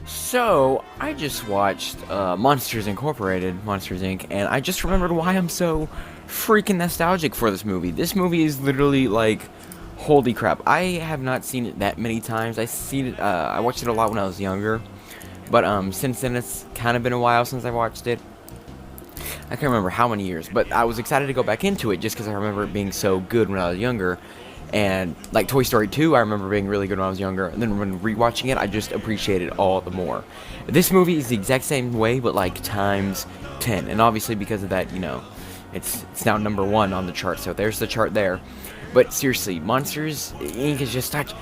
So, I just watched Monsters Incorporated, Monsters Inc., and I just remembered why I'm so freaking nostalgic for this movie. This movie is literally like, holy crap. I have not seen it that many times. I watched it a lot when I was younger, but since then it's kind of been a while since I watched it. I can't remember how many years, but I was excited to go back into it just because I remember it being so good when I was younger. And like Toy Story 2, I remember being really good when I was younger, and then when rewatching it, I just appreciate it all the more. This movie is the exact same way, but like times 10, and obviously because of that, it's now number one on the chart. So there's the chart there. But seriously, Monsters Inc. is just it's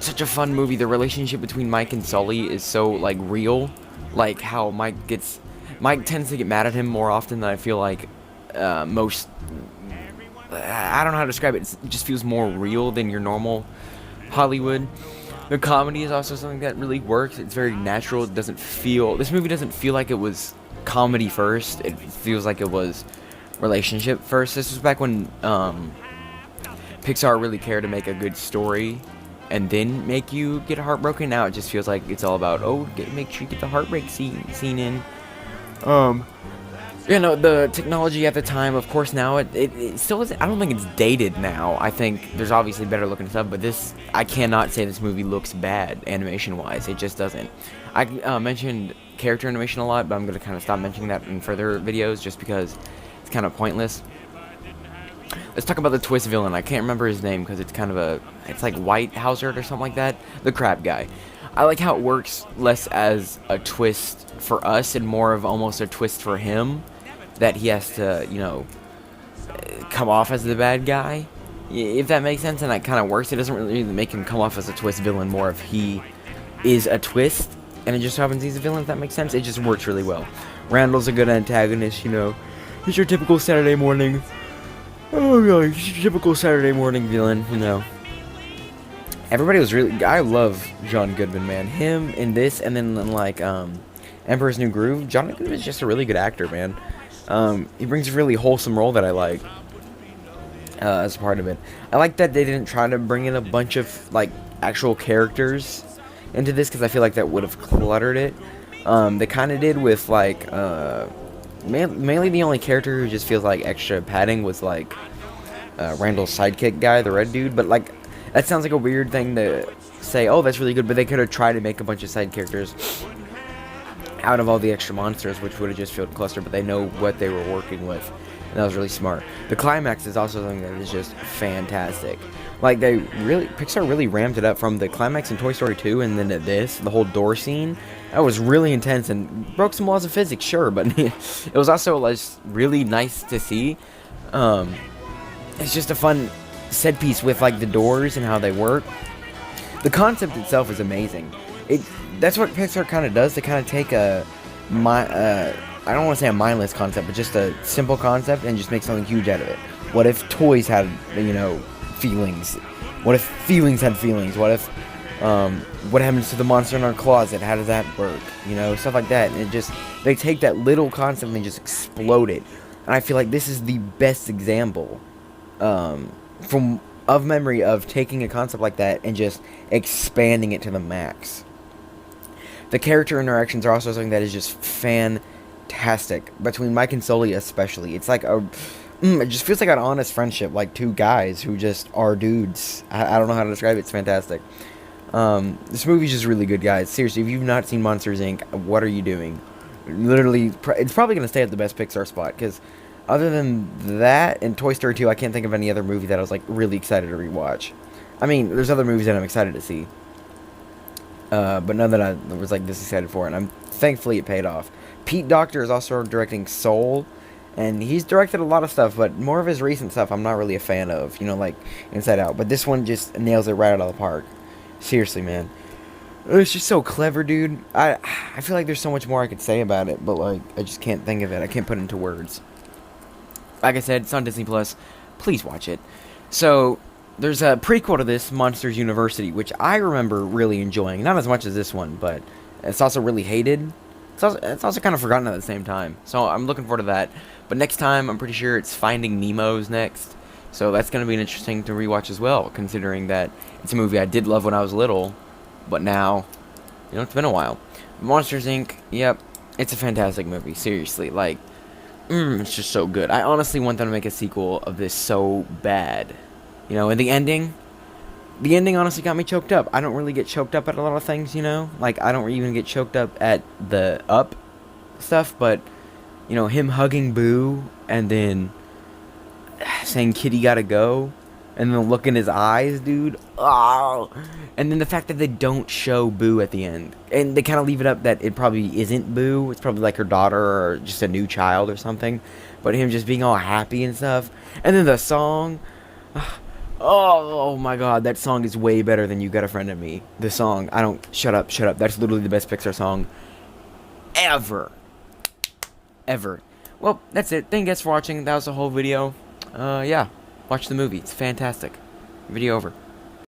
such a fun movie. The relationship between Mike and Sully is so like real, like how Mike tends to get mad at him more often than I feel like most. I don't know how to describe it. It just feels more real than your normal Hollywood. The comedy is also something that really works. It's very natural. This movie doesn't feel like it was comedy first. It feels like it was relationship first. This was back when Pixar really cared to make a good story and then make you get heartbroken. Now it just feels like it's all about, make sure you get the heartbreak scene in. The technology at the time, of course, now it still isn't. I don't think it's dated now. I think there's obviously better looking stuff, but I cannot say this movie looks bad animation wise. It just doesn't. I mentioned character animation a lot, but I'm going to kind of stop mentioning that in further videos just because it's kind of pointless. Let's talk about the twist villain. I can't remember his name because it's like Whitehauser or something like that. The crab guy. I like how it works less as a twist for us and more of almost a twist for him, that he has to, come off as the bad guy, if that makes sense, and that kind of works. It doesn't really make him come off as a twist villain, more if he is a twist, and it just happens he's a villain, if that makes sense. It just works really well. Randall's a good antagonist, he's your typical Saturday morning, he's your typical Saturday morning villain, Everybody was I love John Goodman, man. Him in this, and then like Emperor's New Groove. John Goodman is just a really good actor, man. He brings a really wholesome role that I like as part of it. I like that they didn't try to bring in a bunch of like actual characters into this, because I feel like that would have cluttered it. They kind of did with like mainly the only character who just feels like extra padding was like Randall's sidekick guy, the red dude. But like, that sounds like a weird thing to say, oh, that's really good, but they could have tried to make a bunch of side characters out of all the extra monsters, which would have just felt clustered, but they know what they were working with, and that was really smart. The climax is also something that is just fantastic. Like, Pixar really ramped it up from the climax in Toy Story 2 and then to this, the whole door scene. That was really intense and broke some laws of physics, sure, but it was also like really nice to see. It's just a fun set piece with like the doors and how they work. The concept itself is amazing. That's what Pixar kind of does. They kind of take I don't want to say a mindless concept, but just a simple concept and just make something huge out of it. What if toys had, feelings? What if feelings had feelings? What if, what happens to the monster in our closet? How does that work? Stuff like that. And they take that little concept and just explode it. And I feel like this is the best example, of memory of taking a concept like that and just expanding it to the max. The character interactions are also something that is just fantastic between Mike and Sully, especially. It's like it just feels like an honest friendship, like two guys who just are dudes. I don't know how to describe it. It's fantastic. This movie's just really good, guys. Seriously, if you've not seen Monsters Inc., what are you doing? Literally, it's probably gonna stay at the best Pixar spot, because other than that, and Toy Story 2, I can't think of any other movie that I was, like, really excited to rewatch. I mean, there's other movies that I'm excited to see. But none that I was, like, this excited for, and thankfully it paid off. Pete Docter is also directing Soul, and he's directed a lot of stuff, but more of his recent stuff I'm not really a fan of, like Inside Out. But this one just nails it right out of the park. Seriously, man. It's just so clever, dude. I feel like there's so much more I could say about it, but, like, I just can't think of it. I can't put it into words. Like I said, it's on Disney Plus. Please watch it. So, there's a prequel to this, Monsters University, which I remember really enjoying. Not as much as this one, but it's also really hated. It's also kind of forgotten at the same time. So, I'm looking forward to that. But next time, I'm pretty sure it's Finding Nemo's next. So, that's going to be an interesting to rewatch as well, considering that it's a movie I did love when I was little, but now, it's been a while. Monsters Inc. Yep, it's a fantastic movie. Seriously, like, it's just so good. I honestly want them to make a sequel of this so bad. You know, and the ending honestly got me choked up. I don't really get choked up at a lot of things, you know? Like, I don't even get choked up at the Up stuff, but, you know, him hugging Boo and then saying, Kitty gotta go, and then look in his eyes, dude. Oh! And then the fact that they don't show Boo at the end. And they kind of leave it up that it probably isn't Boo. It's probably like her daughter or just a new child or something. But him just being all happy and stuff. And then the song. Oh my god, that song is way better than You Got a Friend in Me. The song, I don't, shut up. That's literally the best Pixar song ever. Ever. Well, that's it. Thank you guys for watching. That was the whole video. Yeah, watch the movie. It's fantastic. Video over.